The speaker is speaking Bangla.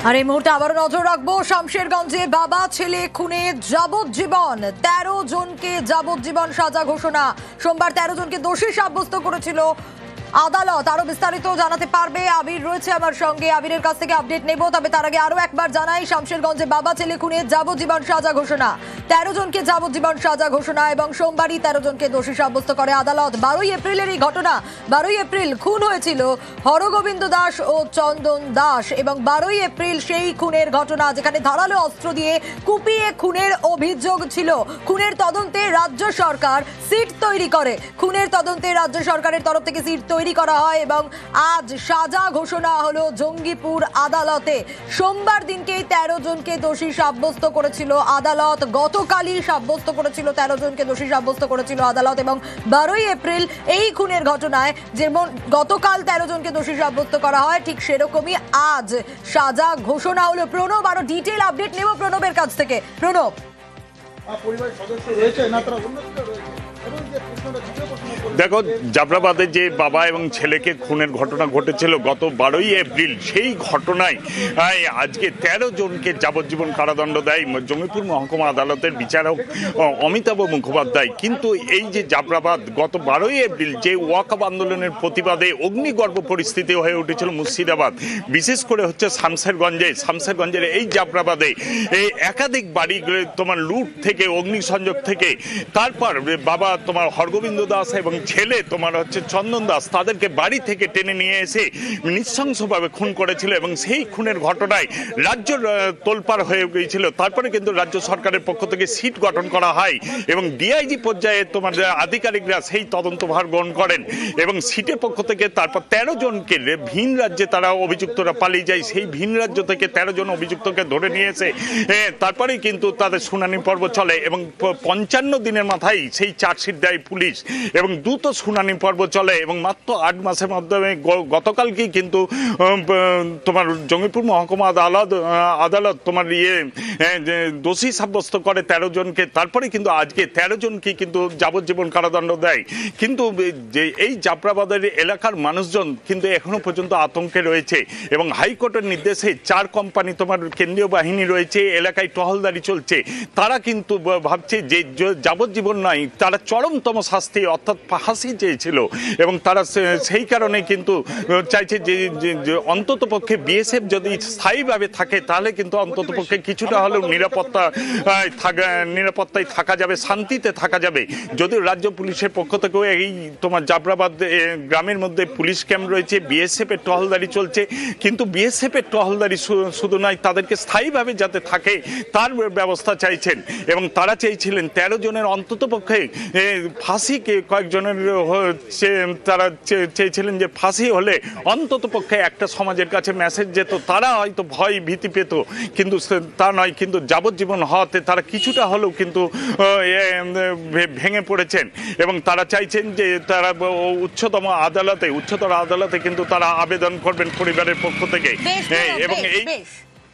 আর এই মুহূর্তে আবারও নজর রাখবো শামশেরগঞ্জে বাবা ছেলে খুনে যাবজ্জীবন ১৩ জনকে যাবজ্জীবন সাজা ঘোষণা। সোমবার ১৩ জনকে দোষী সাব্যস্ত করেছিল আদালত। আরো বিস্তারিত জানাতে পারবে আবির রয়েছে আমার সঙ্গে, আবিরের কাছ থেকে আপডেট নেব। তবে তার আগে আরো একবার জানাই, শামশেরগঞ্জে বাবা ছেলে খুনে যাবজ্জীবন সাজা ঘোষণা। ১৩ জনকে যাবজ্জীবন সাজা ঘোষণা এবং সোমবারই ১৩ জনকে দোষী সাব্যস্ত করে আদালত। ১২ই এপ্রিলের এই ঘটনা। ১২ই এপ্রিল খুন হয়েছিল হরগোবিন্দ দাস ও চন্দন দাস এবং ১২ই এপ্রিল সেই খুনের ঘটনা যেখানে ধারালো অস্ত্র দিয়ে কুপিয়ে খুনের অভিযোগ ছিল। খুনের তদন্তে রাজ্য সরকার সিট তৈরি করে। খুনের তদন্তে রাজ্য সরকারের তরফ থেকে সিট তৈরি করা হয় এবং আজ সাজা ঘোষণা হলো জঙ্গিপুর আদালতে। সোমবার দিনকেই ১৩ জনকে দোষী সাব্যস্ত করেছিল আদালত। গতকালই সাব্যস্ত করেছিল ১৩ জনকে দোষী সাব্যস্ত করেছিল আদালত এবং ১২ই এপ্রিল এই খুনের ঘটনায় যেমন গতকাল ১৩ জনকে দোষী সাব্যস্ত করা হয়, ঠিক সেরকমই আজ সাজা ঘোষণা হলো। প্রণব, আরো ডিটেইল আপডেট নেব প্রণবের কাছ থেকে। প্রণব, পরিবারের সদস্য রয়েছে না, তারা অন্যদিকে রয়েছে। দেখো, জাফরাবাদে যে বাবা এবং ছেলেকে খুনের ঘটনা ঘটেছিল গত ১২ই এপ্রিল, সেই ঘটনায় আজকে ১৩ জনকে যাবজ্জীবন কারাদণ্ড দেয় জঙ্গিপুর মহকুমা আদালতের বিচারক অমিতাভ মুখোপাধ্যায়। কিন্তু এই যে জাফরাবাদ গত ১২ই এপ্রিল যে ওয়াকআপ আন্দোলনের প্রতিবাদে অগ্নিগর্ভ পরিস্থিতি হয়ে উঠেছিল মুর্শিদাবাদ, বিশেষ করে হচ্ছে শামশেরগঞ্জের এই জাফরাবাদে এই একাধিক বাড়ি তোমার লুট থেকে, অগ্নিসংযোগ থেকে, তারপর বাবা তোমার হরগোবিন্দ দাস এবং ছেলে তোমার হচ্ছে চন্দন দাস তাদেরকে বাড়ি থেকে টেনে নিয়ে এসে নৃশংসভাবে খুন করেছিল এবং সেই খুনের ঘটনায় রাজ্য তোলপাড় হয়ে গিয়েছিল। তারপরে কিন্তু রাজ্য সরকারের পক্ষ থেকে সিট গঠন করা হয় এবং ডিআইজি পর্যায়ে তোমার আধিকারিকরা সেই তদন্তভার গ্রহণ করেন এবং সিটের পক্ষ থেকে তারপর ১৩ জনকে ভিন রাজ্যে তারা অভিযুক্তরা পালিয়ে যায়। সেই ভিন রাজ্য থেকে ১৩ জন অভিযুক্তকে ধরে নিয়ে এসে তারপরেই কিন্তু তাদের শুনানি পর্ব চলে এবং ৫৫ দিনের মাথায় সেই চার্জশিট দেয় পুলিশ এবং দ্রুত শুনানি পর্ব চলে এবং মাত্র ৮ মাসের মাধ্যমে গতকালকেই কিন্তু তোমার জঙ্গিপুর মহকুমা আদালত তোমার দোষী সাব্যস্ত করে ১৩ জনকে। তারপরে কিন্তু আজকে ১৩ জনকে কিন্তু যাবজ্জীবন কারাদণ্ড দেয়। কিন্তু যে এই জাফরাবাদের এলাকার মানুষজন কিন্তু এখনো পর্যন্ত আতঙ্কে রয়েছে এবং হাইকোর্টের নির্দেশে ৪ কোম্পানি তোমার কেন্দ্রীয় বাহিনী রয়েছে, এলাকায় টহলদারি চলছে। তারা কিন্তু ভাবছে যে যাবজ্জীবন নয়, তারা চরমতম শাস্তি অর্থাৎ ফাঁসি চেয়েছিল এবং তারা সেই কারণে কিন্তু চাইছে যে অন্তত পক্ষে বিএসএফ যদি স্থায়ীভাবে থাকে তাহলে কিন্তু অন্তত পক্ষে কিছুটা হলেও নিরাপত্তায় থাকা যাবে, শান্তিতে থাকা যাবে। যদিও রাজ্য পুলিশের পক্ষ থেকেও এই তোমার জাফরাবাদ গ্রামের মধ্যে পুলিশ ক্যাম্প রয়েছে, বিএসএফ এর টহলদারি চলছে, কিন্তু বিএসএফ এর টহলদারি শুধু নয়, তাদেরকে স্থায়ীভাবে যাতে থাকে তার ব্যবস্থা চাইছেন এবং তারা চেয়েছিলেন ১৩ জনের অন্তত পক্ষে ফাঁসিকে, কয়েকজনের তারা চেয়েছিলেন যে ফাঁসি হলে অন্তত পক্ষে একটা সমাজের কাছে মেসেজ যেত, তারা হয়তো ভয় ভীতি পেত, কিন্তু তা নয়। কিন্তু যাবজ্জীবন হওয়াতে তারা কিছুটা হলেও কিন্তু ভেঙে পড়েছেন এবং তারা চাইছেন যে তারা উচ্চতর আদালতে কিন্তু তারা আবেদন করবেন পরিবারের পক্ষ থেকে এবং এই